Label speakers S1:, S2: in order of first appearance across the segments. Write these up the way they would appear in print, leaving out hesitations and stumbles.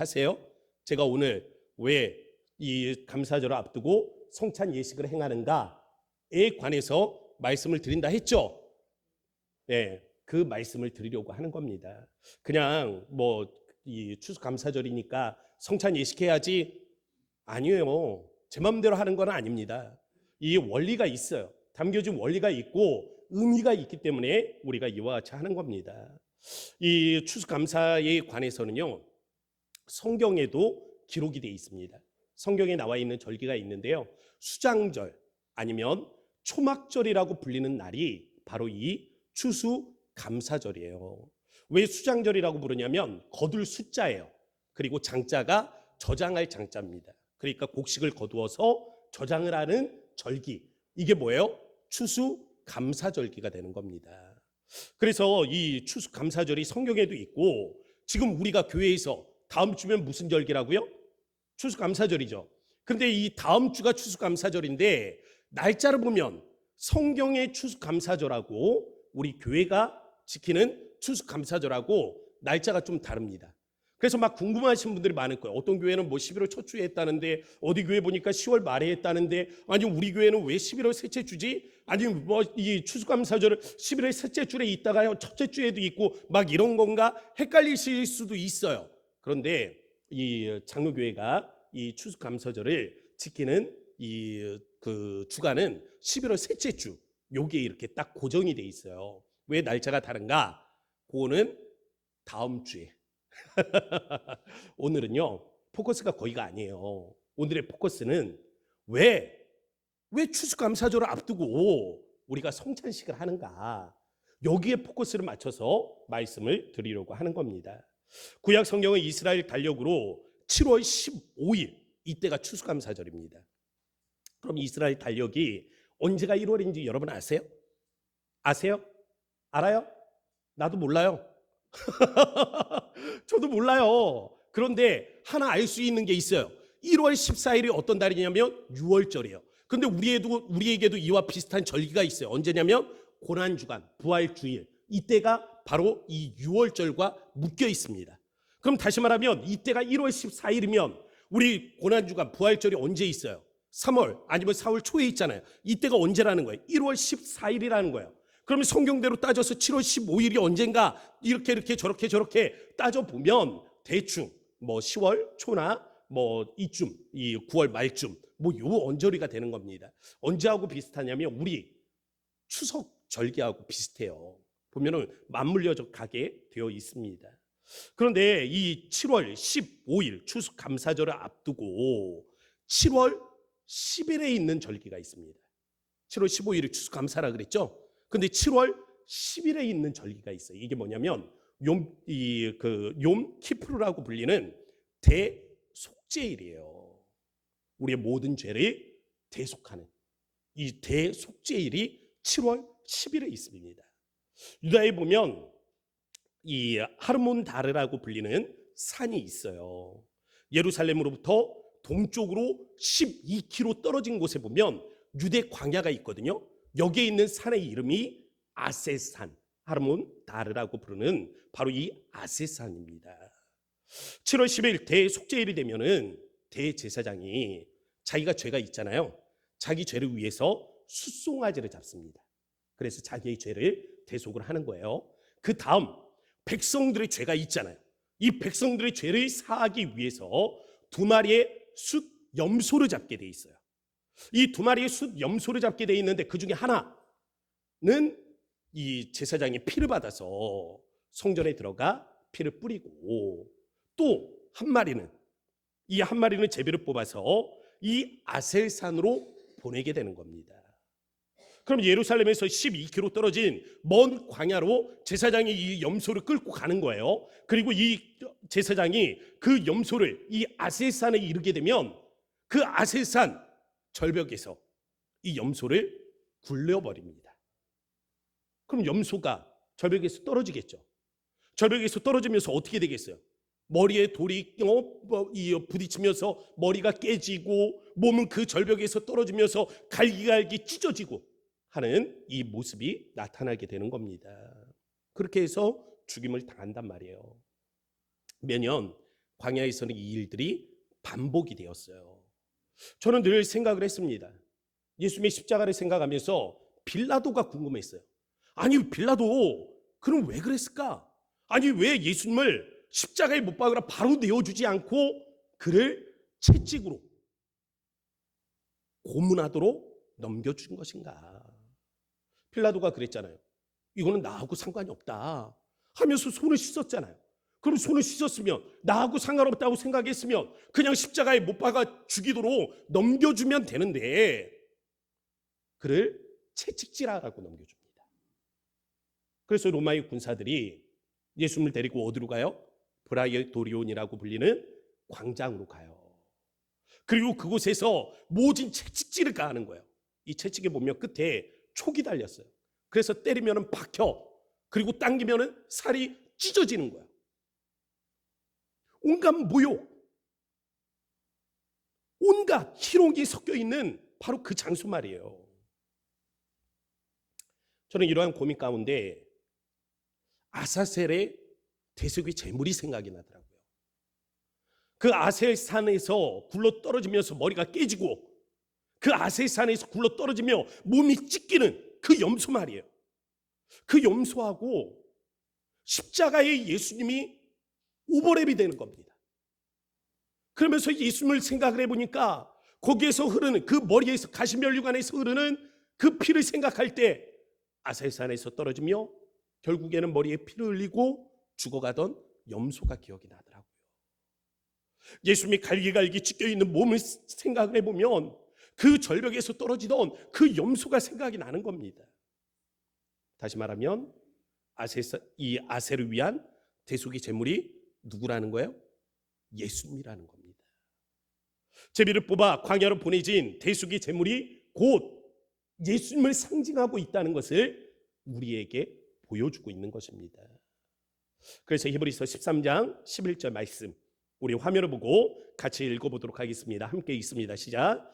S1: 기억하세요? 제가 오늘 왜 이 감사절을 앞두고 성찬 예식을 행하는가에 관해서 말씀을 드린다 했죠? 네, 그 말씀을 드리려고 하는 겁니다. 그냥 뭐 이 추수감사절이니까 성찬 예식해야지, 아니에요. 제 마음대로 하는 건 아닙니다. 이 원리가 있어요. 담겨진 원리가 있고 의미가 있기 때문에 우리가 이와 같이 하는 겁니다. 이 추수감사에 관해서는요, 성경에도 기록이 되어 있습니다. 성경에 나와 있는 절기가 있는데요, 수장절 아니면 초막절이라고 불리는 날이 바로 이 추수감사절이에요. 왜 수장절이라고 부르냐면 거둘 숫자예요. 그리고 장자가 저장할 장자입니다. 그러니까 곡식을 거두어서 저장을 하는 절기, 이게 뭐예요? 추수감사절기가 되는 겁니다. 그래서 이 추수감사절이 성경에도 있고, 지금 우리가 교회에서 다음 주면 무슨 절기라고요? 추수감사절이죠. 그런데 이 다음 주가 추수감사절인데 날짜를 보면 성경의 추수감사절하고 우리 교회가 지키는 추수감사절하고 날짜가 좀 다릅니다. 그래서 막 궁금하신 분들이 많을 거예요. 어떤 교회는 뭐 11월 첫 주에 했다는데, 어디 교회 보니까 10월 말에 했다는데, 아니 우리 교회는 왜 11월 셋째 주지? 아니 뭐 이 추수감사절을 11월 셋째 주에 있다가 첫째 주에도 있고 막 이런 건가 헷갈리실 수도 있어요. 그런데 이 장로교회가 이 추수감사절을 지키는 이 그 주간은 11월 셋째 주, 요게 이렇게 딱 고정이 돼 있어요. 왜 날짜가 다른가? 그거는 다음 주에. 오늘은요 포커스가 거기가 아니에요. 오늘의 포커스는 왜 추수감사절을 앞두고 우리가 성찬식을 하는가, 여기에 포커스를 맞춰서 말씀을 드리려고 하는 겁니다. 구약 성경은 이스라엘 달력으로 7월 15일, 이때가 추수감사절입니다. 그럼 이스라엘 달력이 언제가 1월인지 여러분 아세요? 아세요? 알아요? 나도 몰라요. 저도 몰라요. 그런데 하나 알 수 있는 게 있어요. 1월 14일이 어떤 달이냐면 6월절이에요. 근데 우리에게도 이와 비슷한 절기가 있어요. 언제냐면 고난주간, 부활주일, 이때가 바로 이 6월절과 묶여 있습니다. 그럼 다시 말하면 이때가 1월 14일이면 우리 고난주간, 부활절이 언제 있어요? 3월 아니면 4월 초에 있잖아요. 이때가 언제라는 거예요? 1월 14일이라는 거예요. 그러면 성경대로 따져서 7월 15일이 언젠가 이렇게 저렇게 따져보면 대충 뭐 10월 초나 뭐 이쯤, 이 9월 말쯤, 뭐 요 언저리가 되는 겁니다. 언제하고 비슷하냐면 우리 추석 절기하고 비슷해요. 보면은 맞물려 가게 되어 있습니다. 그런데 이 7월 15일 추수감사절을 앞두고 7월 10일에 있는 절기가 있습니다. 7월 15일이 추수감사라 그랬죠? 근데 7월 10일에 있는 절기가 있어요. 이게 뭐냐면 욤 키프루라고 불리는 대속죄일이에요. 우리의 모든 죄를 대속하는 이 대속죄일이 7월 10일에 있습니다. 유다에 보면 이 하르몬 다르라고 불리는 산이 있어요. 예루살렘으로부터 동쪽으로 12km 떨어진 곳에 보면 유대 광야가 있거든요. 여기에 있는 산의 이름이 아세산, 하르몬 다르라고 부르는 바로 이 아세산입니다. 7월 10일 대속죄일이 되면은 대제사장이 자기가 죄가 있잖아요. 자기 죄를 위해서 숫송아지를 잡습니다. 그래서 자기의 죄를 대속을 하는 거예요. 그 다음 백성들의 죄가 있잖아요. 이 백성들의 죄를 사하기 위해서 두 마리의 숫 염소를 잡게 돼 있어요. 이 두 마리의 숫 염소를 잡게 돼 있는데 그 중에 하나는 이 제사장이 피를 받아서 성전에 들어가 피를 뿌리고, 또 한 마리는 제비를 뽑아서 이 아셀산으로 보내게 되는 겁니다. 그럼 예루살렘에서 12km 떨어진 먼 광야로 제사장이 이 염소를 끌고 가는 거예요. 그리고 이 제사장이 그 염소를 이 아셀산에 이르게 되면 그 아셀산 절벽에서 이 염소를 굴려버립니다. 그럼 염소가 절벽에서 떨어지겠죠. 절벽에서 떨어지면서 어떻게 되겠어요? 머리에 돌이 부딪히면서 머리가 깨지고 몸은 그 절벽에서 떨어지면서 갈기갈기 찢어지고 하는 이 모습이 나타나게 되는 겁니다. 그렇게 해서 죽임을 당한단 말이에요. 매년 광야에서는 이 일들이 반복이 되었어요. 저는 늘 생각을 했습니다. 예수님의 십자가를 생각하면서 빌라도가 궁금했어요. 아니 빌라도 그럼 왜 그랬을까? 아니 왜 예수님을 십자가에 못 박으라 바로 내어주지 않고 그를 채찍으로 고문하도록 넘겨준 것인가? 빌라도가 그랬잖아요. 이거는 나하고 상관이 없다 하면서 손을 씻었잖아요. 그럼 손을 씻었으면 나하고 상관없다고 생각했으면 그냥 십자가에 못 박아 죽이도록 넘겨주면 되는데 그를 채찍질하라고 넘겨줍니다. 그래서 로마의 군사들이 예수님을 데리고 어디로 가요? 브라이도리온이라고 불리는 광장으로 가요. 그리고 그곳에서 모진 채찍질을 가하는 거예요. 이 채찍에 보면 끝에 촉이 달렸어요. 그래서 때리면 박혀, 그리고 당기면 살이 찢어지는 거예요. 온갖 모욕, 온갖 희롱이 섞여 있는 바로 그 장소 말이에요. 저는 이러한 고민 가운데 아사셀의 대속의 제물이 생각이 나더라고요. 그 아셀산에서 굴러 떨어지면서 머리가 깨지고 그 아셀산에서 굴러 떨어지며 몸이 찢기는 그 염소 말이에요. 그 염소하고 십자가의 예수님이 오버랩이 되는 겁니다. 그러면서 예수님을 생각을 해보니까 거기에서 흐르는 그 머리에서 가시면류관에서 흐르는 그 피를 생각할 때 아셀산에서 떨어지며 결국에는 머리에 피를 흘리고 죽어가던 염소가 기억이 나더라고요. 예수님이 갈기갈기 찢겨있는 몸을 생각을 해보면 그 절벽에서 떨어지던 그 염소가 생각이 나는 겁니다. 다시 말하면 이 아셀을 위한 대속의 제물이 누구라는 거예요? 예수님이라는 겁니다. 제비를 뽑아 광야로 보내진 대속의 제물이 곧 예수님을 상징하고 있다는 것을 우리에게 보여주고 있는 것입니다. 그래서 히브리서 13장 11절 말씀 우리 화면을 보고 같이 읽어보도록 하겠습니다. 함께 읽습니다. 시작.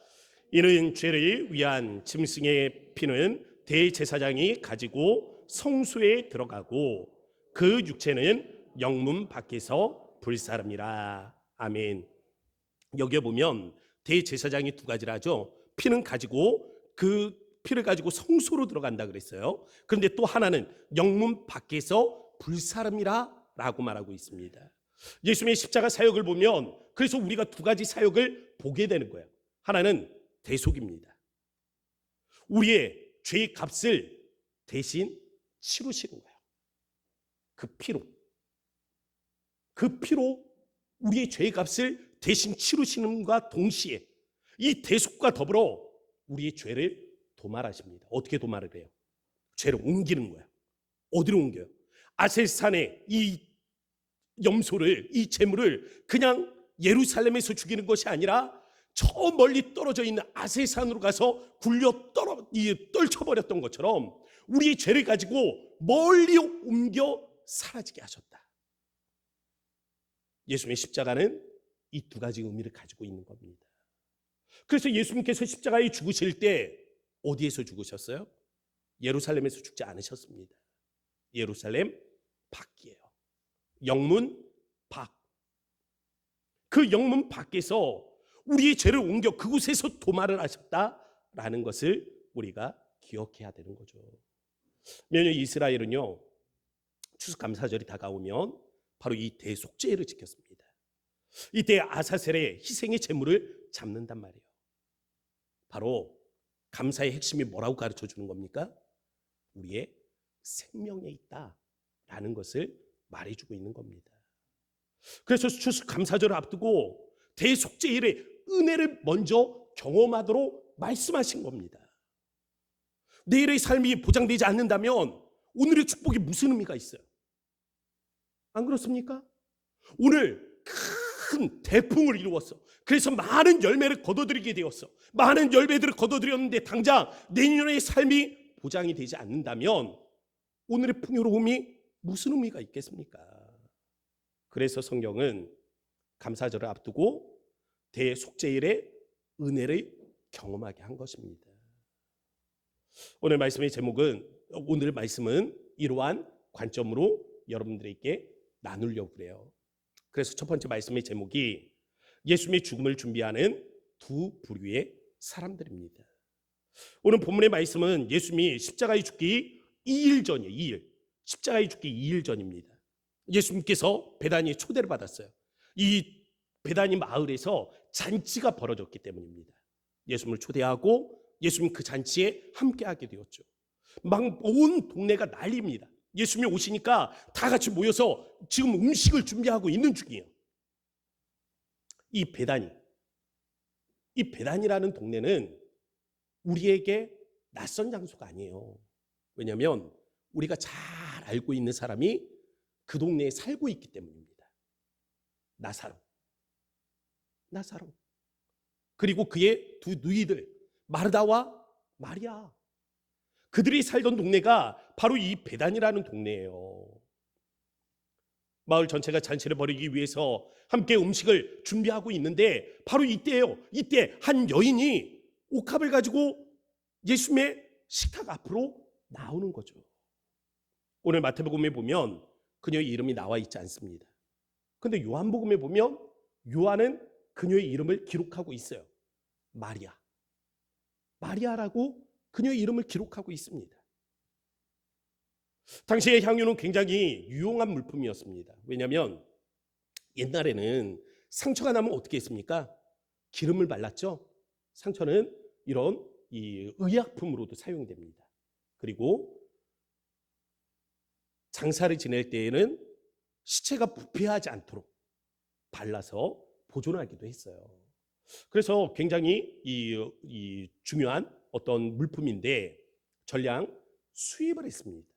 S1: 이는 죄를 위한 짐승의 피는 대제사장이 가지고 성소에 들어가고 그 육체는 영문 밖에서 불사릅니다. 아멘. 여기에 보면 대제사장이 두 가지를 하죠. 피는 가지고 그 피를 가지고 성소로 들어간다 그랬어요. 그런데 또 하나는 영문 밖에서 불사릅니다 라고 말하고 있습니다. 예수님의 십자가 사역을 보면 그래서 우리가 두 가지 사역을 보게 되는 거예요. 하나는 대속입니다. 우리의 죄의 값을 대신 치르시는 거예요. 그 피로 우리의 죄의 값을 대신 치르시는과 동시에 이 대속과 더불어 우리의 죄를 도말하십니다. 어떻게 도말을 해요? 죄를 옮기는 거예요. 어디로 옮겨요? 아셀산에 이 염소를, 이 제물을 그냥 예루살렘에서 죽이는 것이 아니라 저 멀리 떨어져 있는 아셀산으로 가서 굴려 떨쳐버렸던 것처럼 우리의 죄를 가지고 멀리 옮겨 사라지게 하셨다. 예수님의 십자가는 이 두 가지 의미를 가지고 있는 겁니다. 그래서 예수님께서 십자가에 죽으실 때 어디에서 죽으셨어요? 예루살렘에서 죽지 않으셨습니다. 예루살렘 밖이에요. 영문 밖. 그 영문 밖에서 우리의 죄를 옮겨 그곳에서 도말을 하셨다라는 것을 우리가 기억해야 되는 거죠. 왜냐하면 이스라엘은요, 추수감사절이 다가오면 바로 이 대속죄를 지켰습니다. 이때 아사셀의 희생의 제물을 잡는단 말이에요. 바로 감사의 핵심이 뭐라고 가르쳐 주는 겁니까? 우리의 생명에 있다라는 것을 말해주고 있는 겁니다. 그래서 추수감사절을 앞두고 대속죄일의 은혜를 먼저 경험하도록 말씀하신 겁니다. 내일의 삶이 보장되지 않는다면 오늘의 축복이 무슨 의미가 있어요? 안 그렇습니까? 오늘 큰 대풍을 이루었어. 그래서 많은 열매를 거둬들이게 되었어. 많은 열매들을 거둬들였는데 당장 내년의 삶이 보장이 되지 않는다면 오늘의 풍요로움이 무슨 의미가 있겠습니까? 그래서 성경은 감사절을 앞두고 대속죄일의 은혜를 경험하게 한 것입니다. 오늘 말씀은 이러한 관점으로 여러분들에게 나누려고 그래요. 그래서 첫 번째 말씀의 제목이 예수님의 죽음을 준비하는 두 부류의 사람들입니다. 오늘 본문의 말씀은 예수님이 십자가에 죽기 2일 전이에요. 2일. 십자가에 죽기 2일 전입니다. 예수님께서 베다니에 초대를 받았어요. 이 베다니 마을에서 잔치가 벌어졌기 때문입니다. 예수님을 초대하고 예수님 그 잔치에 함께하게 되었죠. 막 온 동네가 난리입니다. 예수님이 오시니까 다 같이 모여서 지금 음식을 준비하고 있는 중이에요. 이 베다니라는 동네는 우리에게 낯선 장소가 아니에요. 왜냐하면 우리가 잘 알고 있는 사람이 그 동네에 살고 있기 때문입니다. 나사로. 그리고 그의 두 누이들 마르다와 마리아. 그들이 살던 동네가 바로 이 베단이라는 동네예요. 마을 전체가 잔치를 벌이기 위해서 함께 음식을 준비하고 있는데 바로 이때예요. 이때 한 여인이 옥합을 가지고 예수님의 식탁 앞으로 나오는 거죠. 오늘 마태복음에 보면 그녀의 이름이 나와 있지 않습니다. 근데 요한복음에 보면 요한은 그녀의 이름을 기록하고 있어요. 마리아라고 그녀의 이름을 기록하고 있습니다. 당시의 향유는 굉장히 유용한 물품이었습니다. 왜냐하면 옛날에는 상처가 나면 어떻게 했습니까? 기름을 발랐죠. 상처는 이런 이 의약품으로도 사용됩니다. 그리고 장사를 지낼 때에는 시체가 부패하지 않도록 발라서 보존하기도 했어요. 그래서 굉장히 이 중요한 어떤 물품인데 전량 수입을 했습니다.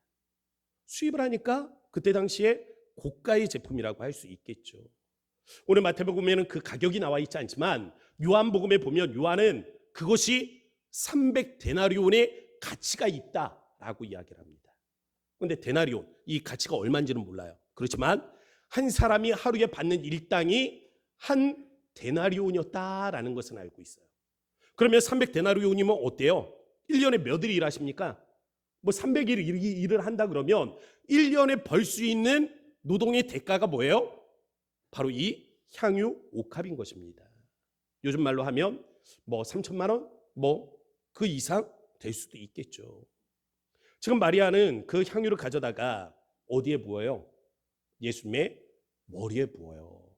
S1: 수입을 하니까 그때 당시에 고가의 제품이라고 할 수 있겠죠. 오늘 마태복음에는 그 가격이 나와 있지 않지만 요한복음에 보면 요한은 그것이 300데나리온의 가치가 있다라고 이야기를 합니다. 그런데 데나리온, 이 가치가 얼마인지는 몰라요. 그렇지만 한 사람이 하루에 받는 일당이 한 데나리온이었다라는 것은 알고 있어요. 그러면 300데나리온이면 어때요? 1년에 몇 일 일하십니까? 뭐 300일 일을 한다 그러면 1년에 벌 수 있는 노동의 대가가 뭐예요? 바로 이 향유 옥합인 것입니다. 요즘 말로 하면 뭐 3천만 원? 뭐 그 이상 될 수도 있겠죠. 지금 마리아는 그 향유를 가져다가 어디에 부어요? 예수님의 머리에 부어요.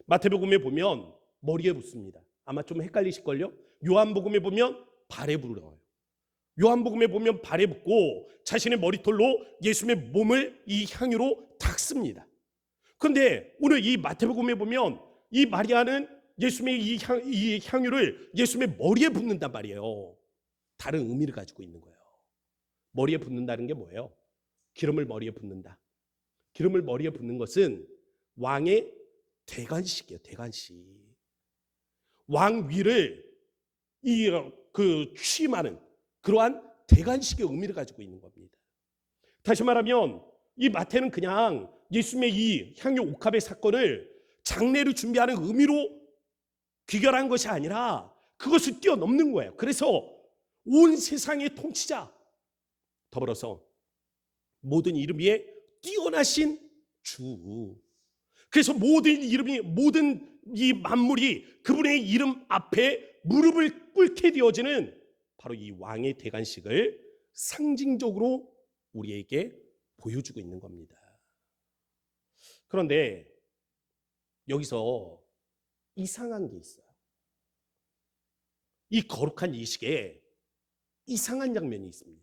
S1: 마태복음에 보면 머리에 붓습니다. 아마 좀 헷갈리실걸요? 요한복음에 보면 발에 불어요. 요한복음에 보면 발에 붓고 자신의 머리털로 예수님의 몸을 이 향유로 닦습니다. 그런데 오늘 이 마태복음에 보면 이 마리아는 예수님의 이 향유를 예수님의 머리에 붓는단 말이에요. 다른 의미를 가지고 있는 거예요. 머리에 붓는다는 게 뭐예요? 기름을 머리에 붓는다. 기름을 머리에 붓는 것은 왕의 대관식이에요. 대관식. 왕 위를 취임하는 그러한 대관식의 의미를 가지고 있는 겁니다. 다시 말하면 이 마태는 그냥 예수님의 이 향유 옥합의 사건을 장례를 준비하는 의미로 귀결한 것이 아니라 그것을 뛰어넘는 거예요. 그래서 온 세상의 통치자, 더불어서 모든 이름 위에 뛰어나신 주. 그래서 모든 이 만물이 그분의 이름 앞에 무릎을 꿇게 되어지는 바로 이 왕의 대관식을 상징적으로 우리에게 보여주고 있는 겁니다. 그런데 여기서 이상한 게 있어요. 이 거룩한 이식에 이상한 장면이 있습니다.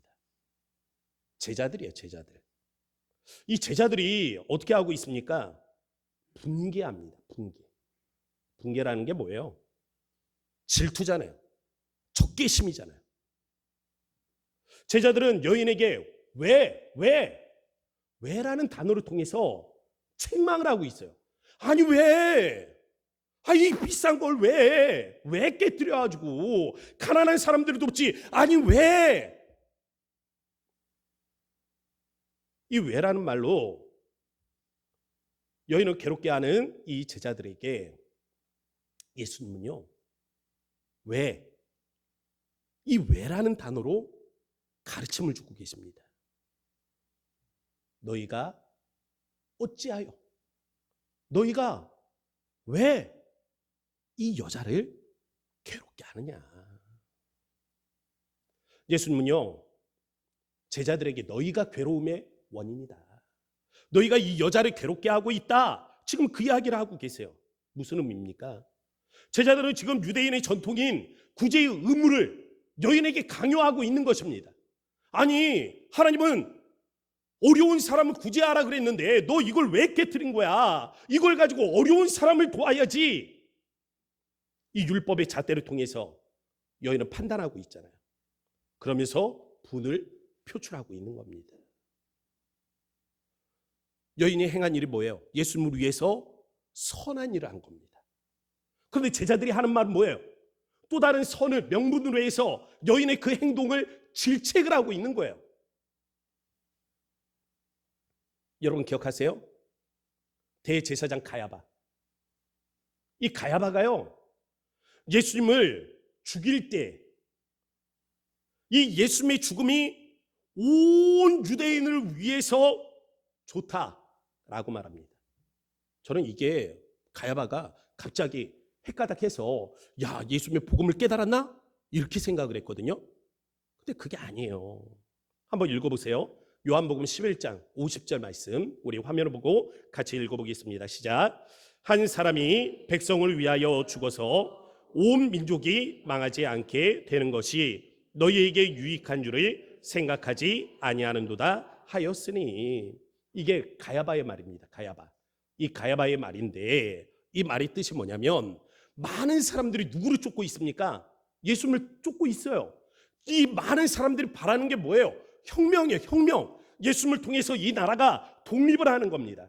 S1: 제자들이에요, 제자들. 이 제자들이 어떻게 하고 있습니까? 분개합니다. 분개라는 게 뭐예요? 질투잖아요. 적개심이잖아요. 제자들은 여인에게 왜라는 단어를 통해서 책망을 하고 있어요. 아니 왜? 이 비싼 걸 왜 깨뜨려가지고 가난한 사람들을 돕지? 아니 왜? 이 왜라는 말로 여인을 괴롭게 하는 이 제자들에게 예수님은요, 이 왜라는 단어로 가르침을 주고 계십니다. 너희가 어찌하여 너희가 왜 이 여자를 괴롭게 하느냐. 예수님은요, 제자들에게 너희가 괴로움의 원인이다, 너희가 이 여자를 괴롭게 하고 있다, 지금 그 이야기를 하고 계세요. 무슨 의미입니까? 제자들은 지금 유대인의 전통인 구제의 의무를 여인에게 강요하고 있는 것입니다. 아니, 하나님은 어려운 사람을 구제하라 그랬는데 너 이걸 왜 깨뜨린 거야? 이걸 가지고 어려운 사람을 도와야지. 이 율법의 잣대를 통해서 여인은 판단하고 있잖아요. 그러면서 분을 표출하고 있는 겁니다. 여인이 행한 일이 뭐예요? 예수님을 위해서 선한 일을 한 겁니다. 그런데 제자들이 하는 말은 뭐예요? 또 다른 선을 명분으로 해서 여인의 그 행동을 질책을 하고 있는 거예요. 여러분 기억하세요? 대제사장 가야바. 이 가야바가요, 예수님을 죽일 때 이 예수님의 죽음이 온 유대인을 위해서 좋다라고 말합니다. 저는 이게 가야바가 갑자기 헷가닥해서 야, 예수님의 복음을 깨달았나? 이렇게 생각을 했거든요. 근데 그게 아니에요. 한번 읽어보세요. 요한복음 11장 50절 말씀, 우리 화면을 보고 같이 읽어보겠습니다. 시작. 한 사람이 백성을 위하여 죽어서 온 민족이 망하지 않게 되는 것이 너희에게 유익한 줄을 생각하지 아니하는도다 하였으니. 이게 가야바의 말입니다. 가야바. 이 가야바의 말인데, 이 말의 뜻이 뭐냐면, 많은 사람들이 누구를 쫓고 있습니까? 예수님을 쫓고 있어요. 이 많은 사람들이 바라는 게 뭐예요? 혁명이에요. 혁명. 예수님을 통해서 이 나라가 독립을 하는 겁니다.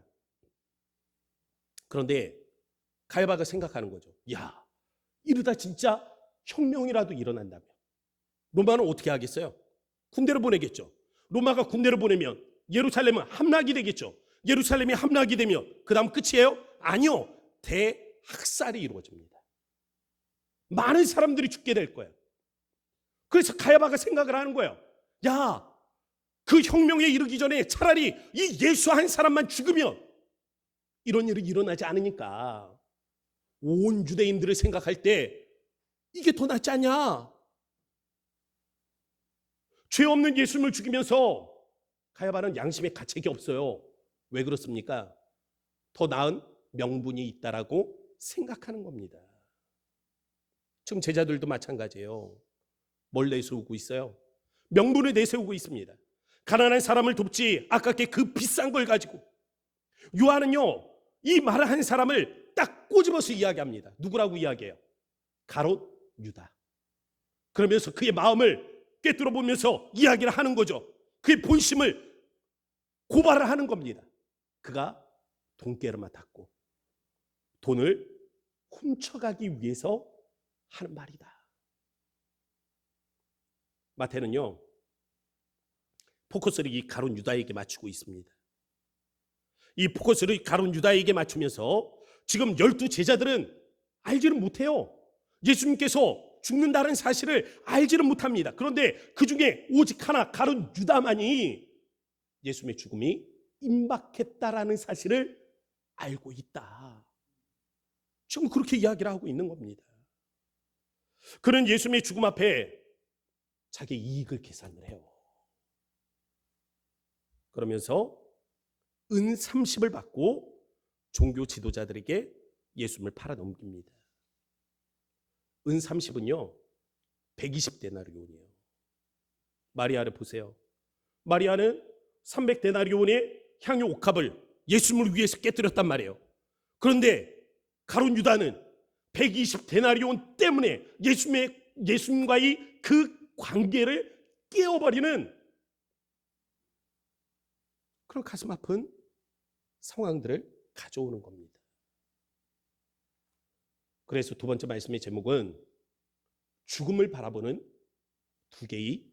S1: 그런데 가야바가 생각하는 거죠. 야, 이러다 진짜 혁명이라도 일어난다면 로마는 어떻게 하겠어요? 군대를 보내겠죠. 로마가 군대를 보내면 예루살렘은 함락이 되겠죠. 예루살렘이 함락이 되면 그 다음 끝이에요? 아니요. 대학살이 이루어집니다. 많은 사람들이 죽게 될 거예요. 그래서 가야바가 생각을 하는 거예요. 야, 그 혁명에 이르기 전에 차라리 이 예수 한 사람만 죽으면 이런 일이 일어나지 않으니까 온 유대인들을 생각할 때 이게 더 낫지 않냐? 죄 없는 예수님을 죽이면서 가야바는 양심의 가책이 없어요. 왜 그렇습니까? 더 나은 명분이 있다라고 생각하는 겁니다. 지금 제자들도 마찬가지예요. 뭘 내세우고 있어요? 명분을 내세우고 있습니다. 가난한 사람을 돕지 아깝게 그 비싼 걸 가지고. 요한은요, 이 말을 한 사람을 딱 꼬집어서 이야기합니다. 누구라고 이야기해요? 가롯 유다. 그러면서 그의 마음을 꿰뚫어 보면서 이야기를 하는 거죠. 그의 본심을 고발을 하는 겁니다. 그가 돈깨를 맡았고 돈을 훔쳐가기 위해서 하는 말이다. 마태는요, 포커스를 이 가룟 유다에게 맞추고 있습니다. 이 포커스를 가룟 유다에게 맞추면서 지금 12 제자들은 알지는 못해요. 예수님께서 죽는다는 사실을 알지는 못합니다. 그런데 그 중에 오직 하나, 가룟 유다만이 예수님의 죽음이 임박했다라는 사실을 알고 있다. 지금 그렇게 이야기를 하고 있는 겁니다. 그는 예수님의 죽음 앞에 자기 이익을 계산을 해요. 그러면서 은 30을 받고 종교 지도자들에게 예수님을 팔아 넘깁니다. 은 30은요 120데나리온이에요. 마리아를 보세요. 마리아는 300데나리온의 향유 옥합을 예수님을 위해서 깨뜨렸단 말이에요. 그런데 가룟 유다는 120데나리온 때문에 예수님과의 그 관계를 깨어버리는 그런 가슴 아픈 상황들을 가져오는 겁니다. 그래서 두 번째 말씀의 제목은 죽음을 바라보는 두 개의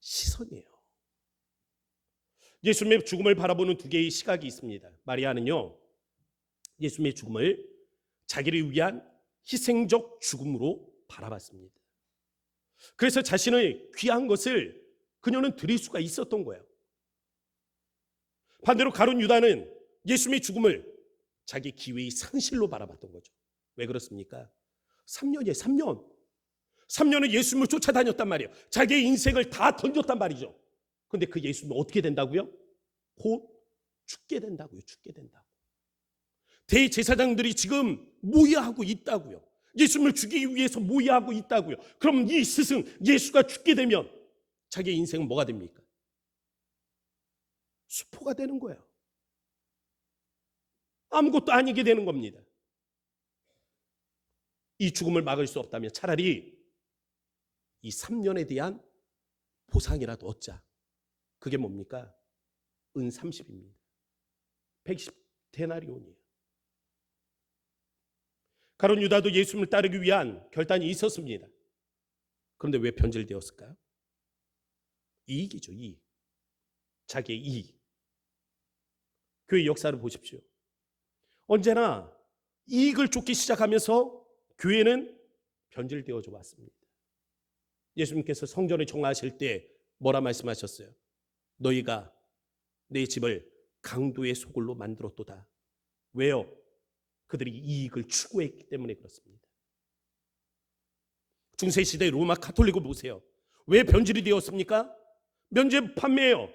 S1: 시선이에요. 예수님의 죽음을 바라보는 두 개의 시각이 있습니다. 마리아는요, 예수님의 죽음을 자기를 위한 희생적 죽음으로 바라봤습니다. 그래서 자신의 귀한 것을 그녀는 드릴 수가 있었던 거예요. 반대로 가룟 유다는 예수님의 죽음을 자기 기회의 상실로 바라봤던 거죠. 왜 그렇습니까? 3년이에요. 3년. 3년을 예수님을 쫓아다녔단 말이에요. 자기의 인생을 다 던졌단 말이죠. 근데 그 예수님은 어떻게 된다고요? 곧 죽게 된다고요. 죽게 된다고. 대제사장들이 지금 모여하고 있다고요. 예수님을 죽이기 위해서 모여하고 있다고요. 그럼 이 스승 예수가 죽게 되면 자기의 인생은 뭐가 됩니까? 수포가 되는 거예요. 아무것도 아니게 되는 겁니다. 이 죽음을 막을 수 없다면 차라리 이 3년에 대한 보상이라도 얻자. 그게 뭡니까? 은 30입니다. 110데나리온이에요. 가룟 유다도 예수님을 따르기 위한 결단이 있었습니다. 그런데 왜 변질되었을까요? 이익이죠. 이익. 자기의 이익. 교회 역사를 보십시오. 언제나 이익을 쫓기 시작하면서 교회는 변질되어져 왔습니다. 예수님께서 성전을 정화하실 때 뭐라 말씀하셨어요? 너희가 내 집을 강도의 소굴로 만들었도다. 왜요? 그들이 이익을 추구했기 때문에 그렇습니다. 중세시대 로마 가톨릭을 보세요. 왜 변질이 되었습니까? 면죄 판매예요.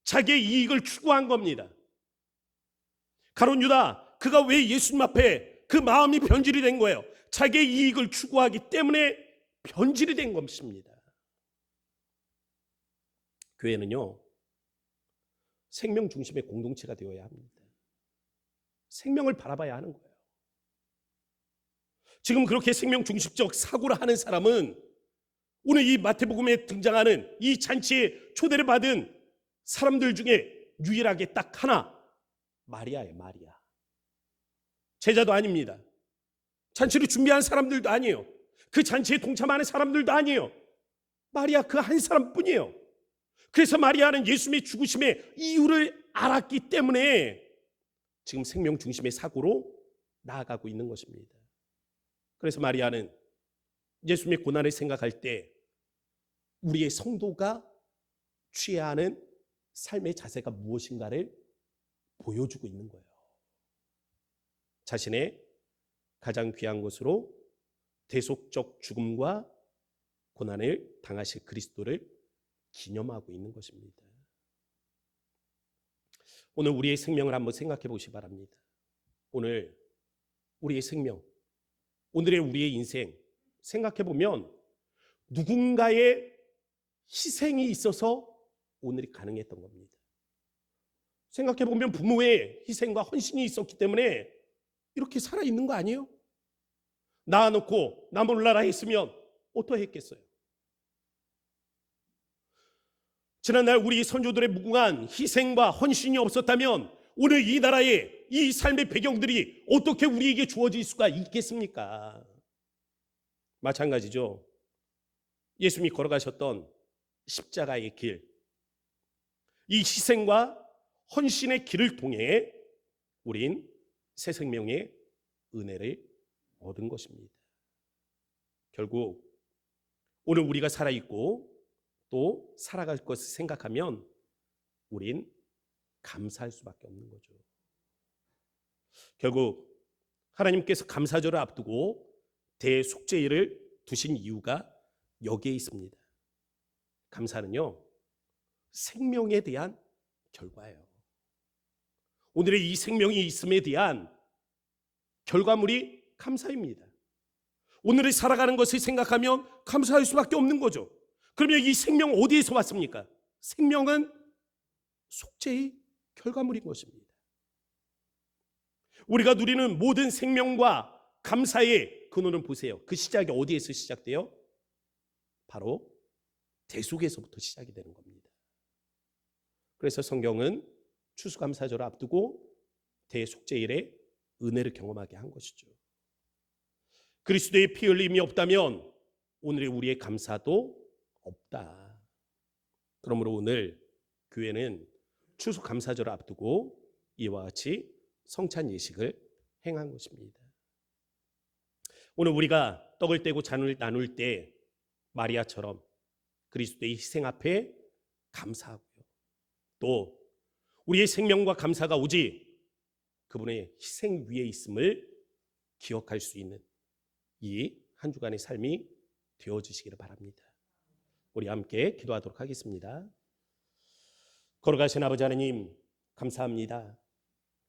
S1: 자기의 이익을 추구한 겁니다. 가룟 유다, 그가 왜 예수님 앞에 그 마음이 변질이 된 거예요? 자기의 이익을 추구하기 때문에 변질이 된 것입니다. 교회는요, 생명 중심의 공동체가 되어야 합니다. 생명을 바라봐야 하는 거예요. 지금 그렇게 생명 중심적 사고를 하는 사람은 오늘 이 마태복음에 등장하는 이 잔치에 초대를 받은 사람들 중에 유일하게 딱 하나, 마리아예요. 마리아. 제자도 아닙니다. 잔치를 준비한 사람들도 아니에요. 그 잔치에 동참하는 사람들도 아니에요. 마리아 그 한 사람뿐이에요. 그래서 마리아는 예수님의 죽으심의 이유를 알았기 때문에 지금 생명 중심의 사고로 나아가고 있는 것입니다. 그래서 마리아는 예수님의 고난을 생각할 때 우리의 성도가 취해야 하는 삶의 자세가 무엇인가를 보여주고 있는 거예요. 자신의 가장 귀한 것으로 대속적 죽음과 고난을 당하실 그리스도를 기념하고 있는 것입니다. 오늘 우리의 생명을 한번 생각해 보시기 바랍니다. 오늘 우리의 생명, 오늘의 우리의 인생 생각해 보면 누군가의 희생이 있어서 오늘이 가능했던 겁니다. 생각해 보면 부모의 희생과 헌신이 있었기 때문에 이렇게 살아있는 거 아니에요? 낳아놓고 나 몰라라 했으면 어떠했겠어요? 지난날 우리 선조들의 무궁한 희생과 헌신이 없었다면 오늘 이 나라의 이 삶의 배경들이 어떻게 우리에게 주어질 수가 있겠습니까? 마찬가지죠. 예수님이 걸어가셨던 십자가의 길, 이 희생과 헌신의 길을 통해 우린 새 생명의 은혜를 얻은 것입니다. 결국 오늘 우리가 살아있고 또 살아갈 것을 생각하면 우린 감사할 수밖에 없는 거죠. 결국 하나님께서 감사절을 앞두고 대속죄일을 두신 이유가 여기에 있습니다. 감사는요, 생명에 대한 결과예요. 오늘의 이 생명이 있음에 대한 결과물이 감사입니다. 오늘을 살아가는 것을 생각하면 감사할 수밖에 없는 거죠. 그러면 이 생명 어디에서 왔습니까? 생명은 속죄의 결과물인 것입니다. 우리가 누리는 모든 생명과 감사의 근원은 보세요. 그 시작이 어디에서 시작돼요? 바로 대속에서부터 시작이 되는 겁니다. 그래서 성경은 추수감사절을 앞두고 대속죄일에 은혜를 경험하게 한 것이죠. 그리스도의 피 흘림이 없다면 오늘의 우리의 감사도 없다. 그러므로 오늘 교회는 추수감사절을 앞두고 이와 같이 성찬 예식을 행한 것입니다. 오늘 우리가 떡을 떼고 잔을 나눌 때 마리아처럼 그리스도의 희생 앞에 감사하고요. 또 우리의 생명과 감사가 오직 그분의 희생 위에 있음을 기억할 수 있는 이 한 주간의 삶이 되어주시기를 바랍니다. 우리 함께 기도하도록 하겠습니다. 거룩하신 아버지 하나님, 감사합니다.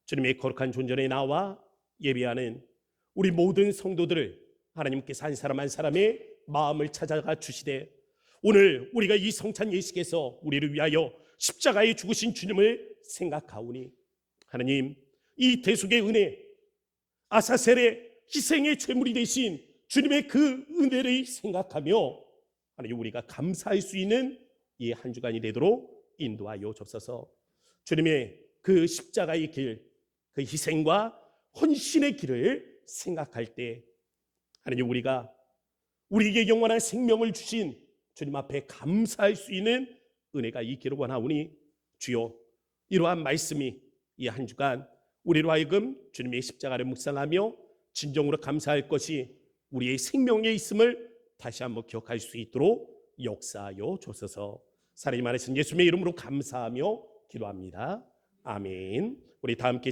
S1: 주님의 거룩한 존전에 나와 예배하는 우리 모든 성도들을 하나님께서 한 사람 한 사람의 마음을 찾아가 주시되, 오늘 우리가 이 성찬 예식에서 우리를 위하여 십자가에 죽으신 주님을 생각하오니, 하나님, 이 대속의 은혜, 아사셀의 희생의 제물이 되신 주님의 그 은혜를 생각하며 하나님, 우리가 감사할 수 있는 이 한 주간이 되도록 인도하여 주옵소서. 주님의 그 십자가의 길, 그 희생과 헌신의 길을 생각할 때 하나님, 우리가 우리에게 영원한 생명을 주신 주님 앞에 감사할 수 있는 은혜가 있기를 원하오니, 주여, 이러한 말씀이 이 한 주간 우리로 하여금 주님의 십자가를 묵상하며 진정으로 감사할 것이 우리의 생명에 있음을 다시 한번 기억할 수 있도록 역사하여 주소서. 살아있는 예수님의 이름으로 감사하며 기도합니다. 아멘. 우리 다 함께